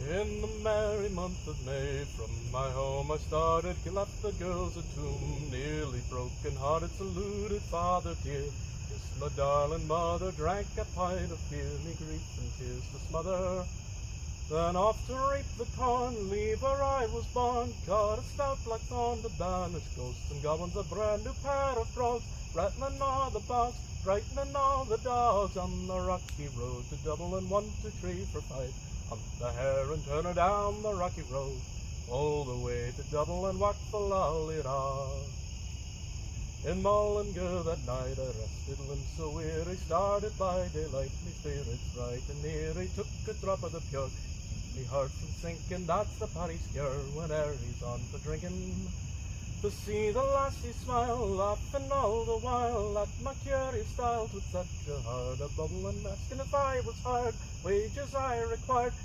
In the merry month of May, from my home I started, left the girls at home, nearly broken-hearted, saluted father dear, kissed my darling mother, drank a pint of beer, me grief and tears to smother. Then off to reap the corn, leave where I was born, caught a stout blackthorn to banish ghosts and goblins, a brand new pair of brogues, rattling all the bogs, frightening all the dogs, on the rocky road to Dublin, 1, 2, 3, 4, 5. On the Heron, turn her down the rocky road, all the way to Dublin, walk the lolly raw. In Mullingar that night I rested, limbs so weary, started by daylight, me spirits bright and eerie, took a drop of the pure, keep me heart from sinking, that's the paddy's cure, whene'er he's on for drinking. To see the lassie smile, laughing all the while at my curious style, with such a heart, a bubbling mess, and if I was hired, wages I required,